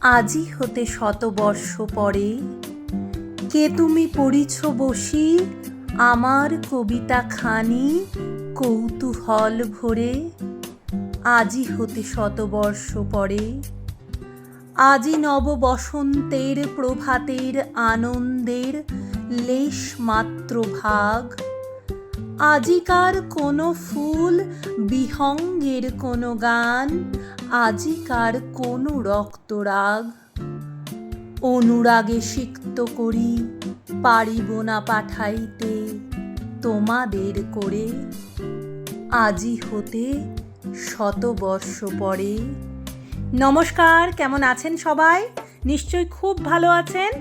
আজি হতে শতবর্ষ পরে কে তুমি পড়িছ বসি আমার কবিতা খানি কৌতূহল ভরে। আজি হতে শতবর্ষ পরে, আজি নব বসন্তের প্রভাতের আনন্দের লেশ মাত্র ভাগ। আজিকার কোনো ফুল বিহঙ্গের কোনো গান, আজিকার কোনো রক্তরাগ। অনুরাগে সিক্ত করি পারিব না পাঠাইতে তোমাদের করে। আজি হতে শতবর্ষ পরে। নমস্কার, কেমন আছেন সবাই? নিশ্চয়ই খুব ভালো আছেন।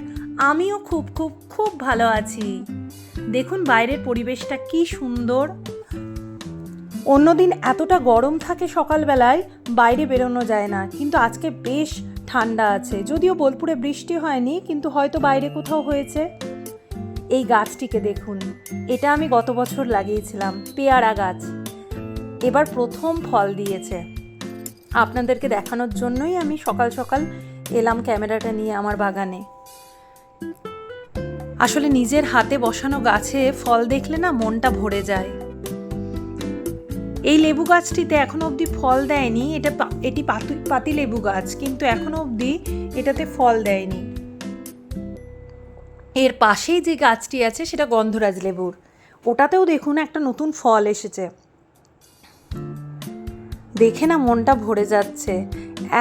আমিও খুব খুব খুব ভালো আছি। দেখুন বাইরের পরিবেশটা কি সুন্দর। অন্যদিন এতটা গরম থাকে সকালবেলায়, বাইরে বেরোনো যায় না, কিন্তু আজকে বেশ ঠান্ডা আছে। যদিও বোলপুরে বৃষ্টি হয়নি, কিন্তু হয়তো বাইরে কোথাও হয়েছে। এই গাছটিকে দেখুন, এটা আমি গত বছর লাগিয়েছিলাম, পেয়ারা গাছ। এবার প্রথম ফল দিয়েছে। আপনাদেরকে দেখানোর জন্যই আমি সকাল সকাল এলাম ক্যামেরাটা নিয়ে আমার বাগানে। আসলে নিজের হাতে বসানো গাছে ফল দেখলে না মনটা ভরে যায়। এই লেবু গাছটিতে এখনো অবধি ফল দেয়নি। এটি পাতি লেবু গাছ, কিন্তু এখনো অবধি এটাতে ফল দেয়নি। এর পাশেই যে গাছটি আছে সেটা গন্ধরাজ লেবুর, ওটাতেও দেখুন একটা নতুন ফল এসেছে। দেখে না মনটা ভরে যাচ্ছে,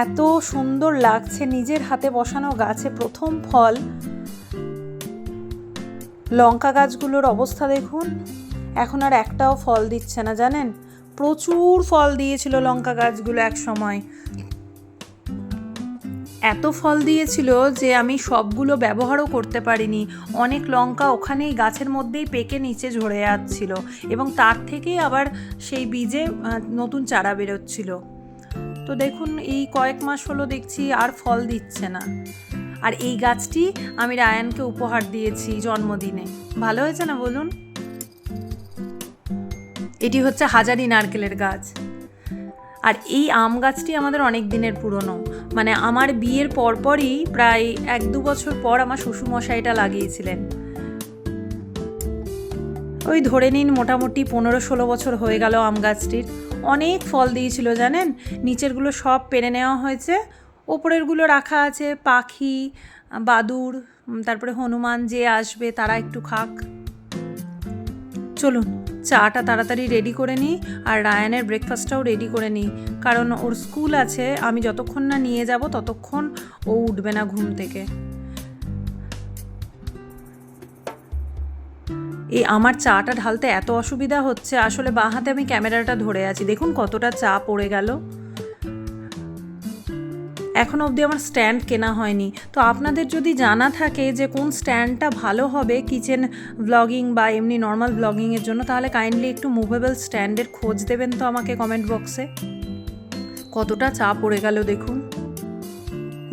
এত সুন্দর লাগছে নিজের হাতে বসানো গাছে প্রথম ফল। লঙ্কা গাছগুলোর অবস্থা দেখুন, এখন আর একটাও ফল দিচ্ছে না, জানেন? প্রচুর ফল দিয়েছিল লঙ্কা গাছগুলো এক সময়। এত ফল দিয়েছিল যে আমি সবগুলো ব্যবহারও করতে পারিনি। অনেক লঙ্কা ওখানেই গাছের মধ্যেই পেকে নিচে ঝরে যাচ্ছিল, এবং তার থেকেই আবার সেই বীজে নতুন চারা বেরোচ্ছিল। তো দেখুন এই কয়েক মাস হলো দেখছি আর ফল দিচ্ছে না। আর এই গাছটি আমি রায়ানকে উপহার দিয়েছি জন্মদিনে। ভালো হয়েছে না বলুন? এটি হচ্ছে হাজারি নারকেলের গাছ। আর এই আম গাছটি আমাদের অনেক দিনের পুরনো, মানে আমার বিয়ের পরপরই প্রায় 1-2 বছর পর আমার শ্বশুরমশাইটা লাগিয়েছিলেন। ওই ধরে নিন মোটামুটি 15-16 বছর হয়ে গেল আম গাছটির। অনেক ফল দিয়েছিল জানেন। নিচেরগুলো সব পেরে নেওয়া হয়েছে, ওপরেরগুলো রাখা আছে পাখি, বাদুড়, তারপরে হনুমান যে আসবে তারা একটু খাক। চলুন চাটা তাড়াতাড়ি রেডি করে নিই, আর রায়ানের ব্রেকফাস্টটাও রেডি করে নিই, কারণ ওর স্কুল আছে। আমি যতক্ষণ না নিয়ে যাব ততক্ষণ ও উঠবে না ঘুম থেকে। এই আমার চাটা ঢালতে এত অসুবিধা হচ্ছে, আসলে বাঁ হাতে আমি ক্যামেরাটা ধরে আছি। দেখুন কতটা চা পড়ে গেল। এখনও অবধি আমার স্ট্যান্ড কেনা হয়নি। তো আপনাদের যদি জানা থাকে যে কোন স্ট্যান্ডটা ভালো হবে কিচেন ব্লগিং বা এমনি নর্মাল ব্লগিংয়ের জন্য, তাহলে কাইন্ডলি একটু মুভেবল স্ট্যান্ডের খোঁজ দেবেন তো আমাকে কমেন্ট বক্সে। কতটা চা পড়ে গেল দেখুন।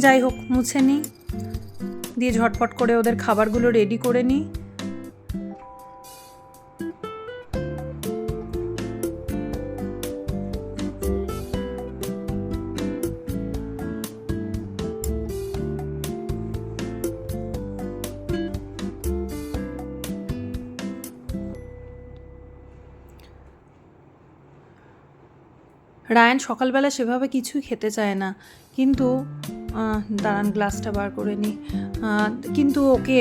যাই হোক, মুছে নিই, দিয়ে ঝটপট করে ওদের খাবারগুলো রেডি করে নিই। রায়ান সকালবেলা সেভাবে কিছুই খেতে চায় না, কিন্তু দাঁড়ান গ্লাসটা বার করে নিই। কিন্তু ওকে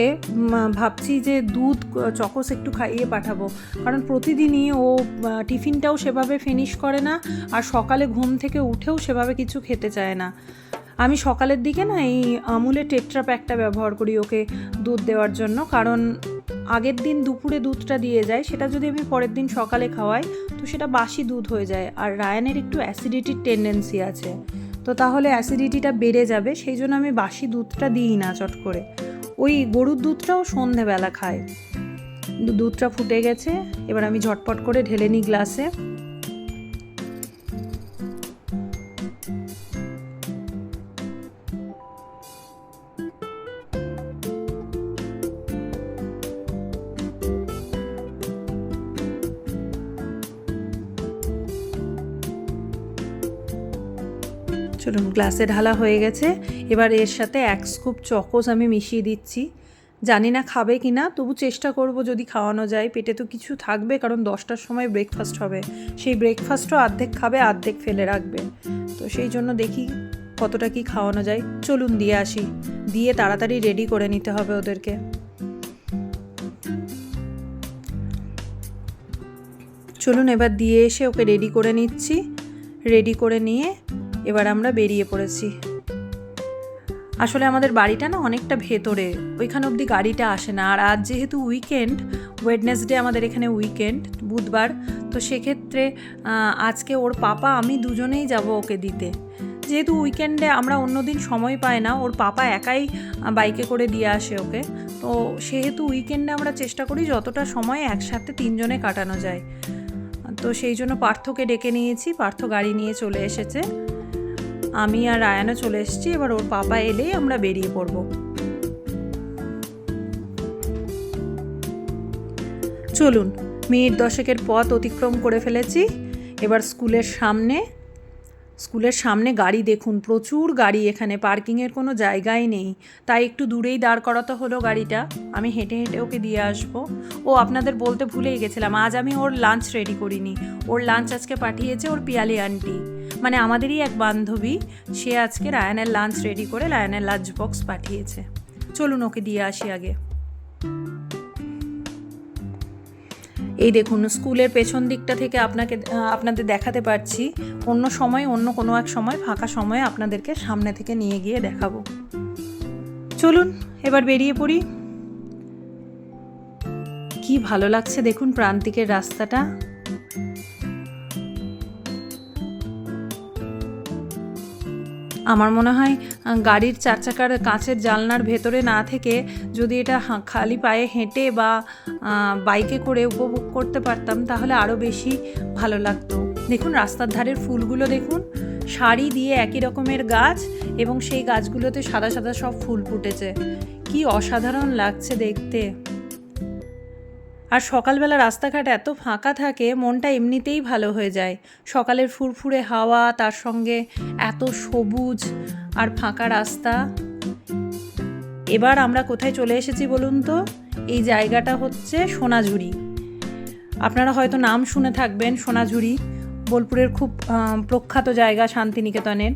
ভাবছি যে দুধ চকোস একটু খাইয়ে পাঠাবো, কারণ প্রতিদিনই ও টিফিনটাও সেভাবে ফিনিশ করে না, আর সকালে ঘুম থেকে উঠেও সেভাবে কিছু খেতে চায় না। আমি সকালের দিকে না এই আমুলের টেট্রা প্যাকটা ব্যবহার করি ওকে দুধ দেওয়ার জন্য, কারণ আগের দিন দুপুরে দুধটা দিয়ে যায়, সেটা যদি আমি পরের দিন সকালে খাওয়াই তো সেটা বাসি দুধ হয়ে যায়। আর রায়ানের একটু অ্যাসিডিটির টেন্ডেন্সি আছে, তো তাহলে অ্যাসিডিটিটা বেড়ে যাবে, সেই জন্য আমি বাসি দুধটা দিই না চট করে। ওই গরুর দুধটাও সন্ধেবেলা খায়। দুধটা ফুটে গেছে, এবার আমি ঝটপট করে ঢেলে নিই গ্লাসে। চলুন, গ্লাসে ঢালা হয়ে গেছে। এবার এর সাথে 1 স্কুপ চকোস আমি মিশিয়ে দিচ্ছি। জানি না খাবে কি না, তবু চেষ্টা করব যদি খাওয়ানো যায়। পেটে তো কিছু থাকবে, কারণ 10টার সময় ব্রেকফাস্ট হবে। সেই ব্রেকফাস্টও অর্ধেক খাবে, অর্ধেক ফেলে রাখবে। তো সেই জন্য দেখি কতটা কি খাওয়ানো যায়। চলুন দিয়ে আসি, দিয়ে তাড়াতাড়ি রেডি করে নিতে হবে ওদেরকে। চলুন এবার দিয়ে এসে ওকে রেডি করে নিচ্ছি। রেডি করে নিয়ে এবার আমরা বেরিয়ে পড়েছি। আসলে আমাদের বাড়িটা না অনেকটা ভেতরে, ওইখানে অবধি গাড়িটা আসে না। আর আজ যেহেতু উইকেন্ড, ওয়েডনেসডে আমাদের এখানে উইকেন্ড, বুধবার, তো সেক্ষেত্রে আজকে ওর পাপা আমি দুজনেই যাব ওকে দিতে। যেহেতু উইকেন্ডে আমরা অন্যদিন সময় পাই না, ওর পাপা একাই বাইকে করে দিয়ে আসে ওকে। তো সেহেতু উইকেন্ডে আমরা চেষ্টা করি যতটা সময় একসাথে 3 জনে কাটানো যায়। তো সেই জন্য পার্থকে ডেকে নিয়েছি, পার্থ গাড়ি নিয়ে চলে এসেছে। আমি আর রায়ানও চলে এসেছি। এবার ওর পাপা এলেই আমরা বেরিয়ে পড়ব। চলুন, মিনিট 10 পথ অতিক্রম করে ফেলেছি। এবার স্কুলের সামনে গাড়ি দেখুন, প্রচুর গাড়ি। এখানে পার্কিংয়ের কোনো জায়গাই নেই, তাই একটু দূরেই দাঁড় করাতে হলো গাড়িটা। আমি হেঁটে হেঁটে ওকে দিয়ে আসবো। ও আপনাদের বলতে ভুলেই গেছিলাম, আজ আমি ওর লাঞ্চ রেডি করিনি। ওর লাঞ্চ আজকে পাঠিয়েছে ওর পিয়ালি আন্টি, মানে আমাদেরই এক বান্ধবী। সে আজকে রায়ানের লাঞ্চ রেডি করে রায়ানের লাঞ্চ বক্স পাঠিয়েছে। চলুন ওকে দিয়ে আসি আগে। এই দেখুন, স্কুলের পেছন দিকটা থেকে আপনাদের দেখাতে পারছি। অন্য কোনো এক সময় ফাঁকা সময়ে আপনাদেরকে সামনে থেকে নিয়ে গিয়ে দেখাবো। চলুন এবার বেরিয়ে পড়ি। কি ভালো লাগছে দেখুন প্রান্তিকের রাস্তাটা। আমার মনে হয় গাড়ির 4 চাকার কাঁচের জানলার ভেতরে না থেকে যদি এটা খালি পায়ে হেঁটে বা বাইকে করে উপভোগ করতে পারতাম তাহলে আরও বেশি ভালো লাগতো। দেখুন রাস্তার ধারের ফুলগুলো দেখুন, সারি দিয়ে একই রকমের গাছ, এবং সেই গাছগুলোতে সাদা সাদা সব ফুল ফুটেছে। কি অসাধারণ লাগছে দেখতে। আর সকালবেলা রাস্তাঘাট এত ফাঁকা থাকে, মনটা এমনিতেই ভালো হয়ে যায়। সকালের ফুরফুরে হাওয়া, তার সঙ্গে এত সবুজ আর ফাঁকা রাস্তা। এবার আমরা কোথায় চলে এসেছি বলুন তো? এই জায়গাটা হচ্ছে সোনাঝুরি। আপনারা হয়তো নাম শুনে থাকবেন, সোনাঝুরি বোলপুরের খুব প্রখ্যাত জায়গা, শান্তিনিকেতনের।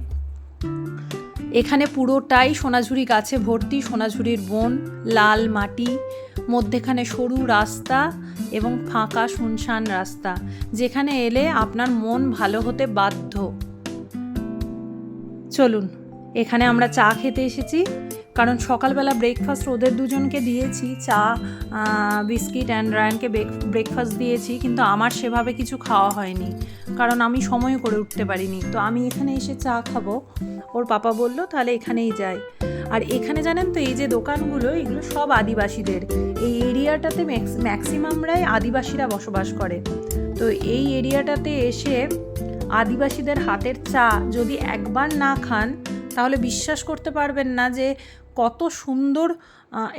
এখানে পুরোটাই সোনাঝুরি গাছে ভর্তি, সোনাঝুরির বন, লাল মাটি, মধ্যেখানে সরু রাস্তা এবং ফাঁকা শুনশান রাস্তা, যেখানে এলে আপনার মন ভালো হতে বাধ্য। চলুন, এখানে আমরা চা খেতে এসেছি, কারণ সকালবেলা ব্রেকফাস্ট ওদের দুজনকে দিয়েছি, চা বিস্কিট অ্যান্ড রায়ানকে ব্রেকফাস্ট দিয়েছি, কিন্তু আমার সেভাবে কিছু খাওয়া হয়নি, কারণ আমি সময় করে উঠতে পারিনি। তো আমি এখানে এসে চা খাবো। ওর পাপা বললো তাহলে এখানেই যাই। আর এখানে জানেন তো, এই যে দোকানগুলো, এগুলো সব আদিবাসীদের। এই এরিয়াটাতে ম্যাক্সিমামরাই আদিবাসীরা বসবাস করে। তো এই এরিয়াটাতে এসে আদিবাসীদের হাতের চা যদি একবার না খান তাহলে বিশ্বাস করতে পারবেন না যে কত সুন্দর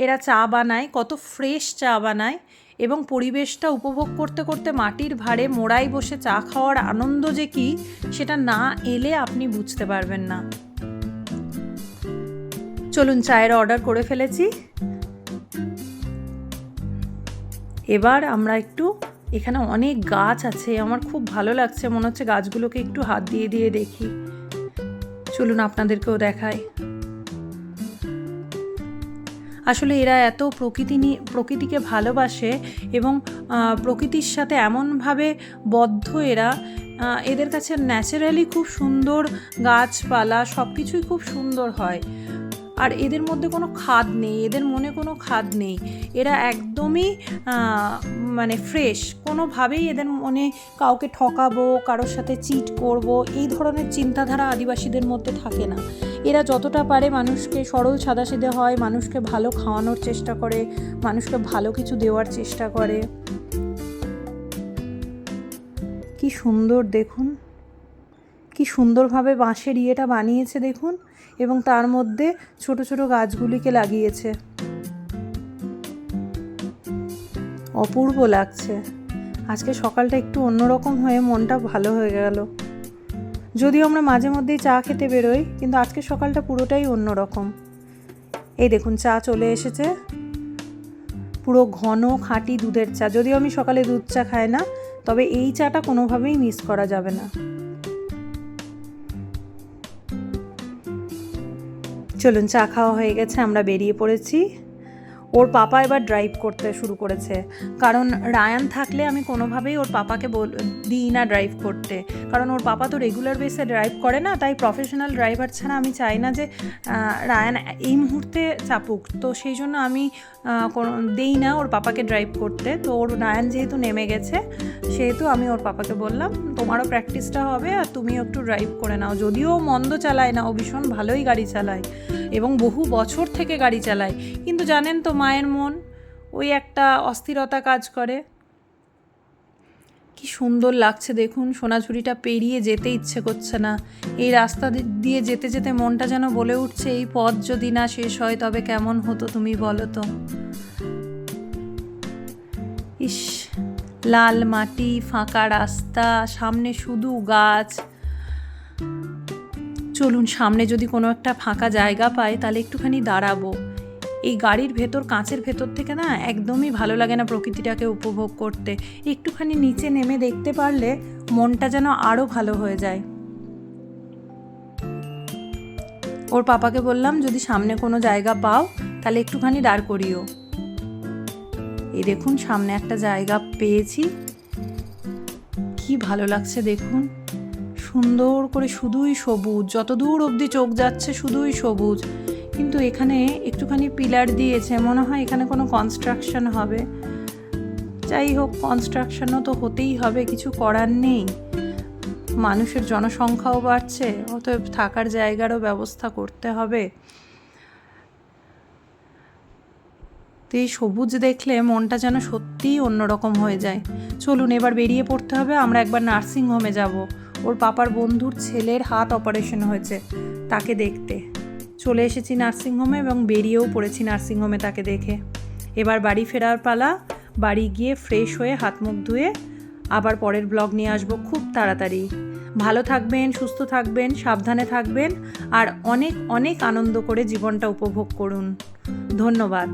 এরা চা বানায়, কত ফ্রেশ চা বানায়, এবং পরিবেশটা উপভোগ করতে করতে মাটির ভাঁড়ে মোড়ায় বসে চা খাওয়ার আনন্দ যে কি, সেটা না এলে আপনি বুঝতে পারবেন না। চলুন, চায়ের অর্ডার করে ফেলেছি। এবার আমরা একটু, এখানে অনেক গাছ আছে, আমার খুব ভালো লাগছে, মনে হচ্ছে গাছগুলোকে একটু হাত দিয়ে দিয়ে দেখি। চলুন আপনাদেরকেও দেখাই। আসলে এরা এত প্রকৃতিকে ভালোবাসে এবং প্রকৃতির সাথে এমনভাবে বদ্ধ এদের কাছে ন্যাচারালি খুব সুন্দর গাছপালা সব কিছুই খুব সুন্দর হয়। আর এদের মধ্যে কোনো খাদ নেই, এদের মনে কোনো খাদ নেই। এরা একদমই মানে ফ্রেশ, কোনোভাবেই এদের মনে কাউকে ঠকাবো, কারোর সাথে চিট করব, এই ধরনের চিন্তাধারা আদিবাসীদের মধ্যে থাকে না। এরা যতটা পারে মানুষকে সরল সাদাসিধে হয়, মানুষকে ভালো খাওয়ানোর চেষ্টা করে, মানুষকে ভালো কিছু দেওয়ার চেষ্টা করে। কি সুন্দর দেখুন, কি সুন্দরভাবে বাঁশের ইয়েটা বানিয়েছে দেখুন, এবং তার মধ্যে ছোট ছোট গাছগুলিকে লাগিয়েছে। অপূর্ব লাগছে। আজকে সকালটা একটু অন্যরকম হয়ে মনটা ভালো হয়ে গেল। যদিও আমরা মাঝে মধ্যেই চা খেতে বেরোই, কিন্তু আজকে সকালটা পুরোটাই অন্যরকম। এই দেখুন চা চলে এসেছে, পুরো ঘন খাঁটি দুধের চা। যদিও আমি সকালে দুধ চা খাই না, তবে এই চাটা কোনোভাবেই মিস করা যাবে না। চলুন, চা খাওয়া হয়ে গেছে, আমরা বেরিয়ে পড়েছি। ওর পাপা এবার ড্রাইভ করতে শুরু করেছে, কারণ রায়ান থাকলে আমি কোনোভাবেই ওর পাপাকে দিই না ড্রাইভ করতে, কারণ ওর পাপা তো রেগুলার বেসে ড্রাইভ করে না। তাই প্রফেশনাল ড্রাইভার ছাড়া আমি চাই না যে রায়ান এই মুহূর্তে চাপুক, তো সেই জন্য আমি দেই না ওর পাপাকে ড্রাইভ করতে। তো ওর রায়ান যেহেতু নেমে গেছে, সেহেতু আমি ওর পাপাকে বললাম তোমারও প্র্যাকটিসটা হবে আর তুমিও একটু ড্রাইভ করে নাও। যদিও মন্দ চালায় না, ও ভীষণ ভালোই গাড়ি চালায় এবং বহু বছর থেকে গাড়ি চালায়, কিন্তু জানেন তো মায়ের মন, ওই একটা অস্থিরতা কাজ করে। কি সুন্দর লাগছে দেখুন, সোনাঝুরিটা পেরিয়ে যেতে ইচ্ছে করছে না। এই রাস্তা দিয়ে যেতে যেতে মনটা যেন বলে উঠছে, এই পথ যদি না শেষ হয় তবে কেমন হতো তুমি বলো তো। ইস, লাল মাটি, ফাঁকা রাস্তা, সামনে শুধু গাছ। চলুন, সামনে যদি কোনো একটা ফাঁকা জায়গা পাই তাহলে একটুখানি দাঁড়াবো। এই গাড়ির ভেতর, কাঁচের ভেতর থেকে না একদমই ভালো লাগে না প্রকৃতিটাকে উপভোগ করতে। একটুখানি নিচে নেমে দেখতে পারলে মনটা যেন আরও ভালো হয়ে যায়। ওর পাপাকে বললাম যদি সামনে কোনো জায়গা পাও তাহলে একটুখানি দাঁড় করিও। এই দেখুন সামনে একটা জায়গা পেয়েছি, কি ভালো লাগছে দেখুন, সুন্দর করে শুধুই সবুজ, যত দূর অবধি চোখ যাচ্ছে শুধুই সবুজ। কিন্তু এখানে একটুখানি পিলার দিয়েছে, মনে হয় এখানে কোনো কনস্ট্রাকশন হবে। যাই হোক, কনস্ট্রাকশনও তো হতেই হবে, কিছু করার নেই। মানুষের জনসংখ্যাও বাড়ছে, অতএব থাকার জায়গারও ব্যবস্থা করতে হবে। তো এই সবুজ দেখলে মনটা যেন সত্যিই অন্যরকম হয়ে যায়। চলুন এবার বেরিয়ে পড়তে হবে, আমরা একবার নার্সিংহোমে যাব। ওর পাপার বন্ধুর ছেলের হাত অপারেশন হয়েছে, তাকে দেখতে চলে এসেছি নার্সিংহোমে এবং বেরিয়েও পড়েছি নার্সিংহোমে তাকে দেখে। এবার বাড়ি ফেরার পালা, বাড়ি গিয়ে ফ্রেশ হয়ে হাত মুখ ধুয়ে আবার পরের ব্লগ নিয়ে আসবো খুব তাড়াতাড়ি। ভালো থাকবেন, সুস্থ থাকবেন, সাবধানে থাকবেন আর অনেক অনেক আনন্দ করে জীবনটা উপভোগ করুন। ধন্যবাদ।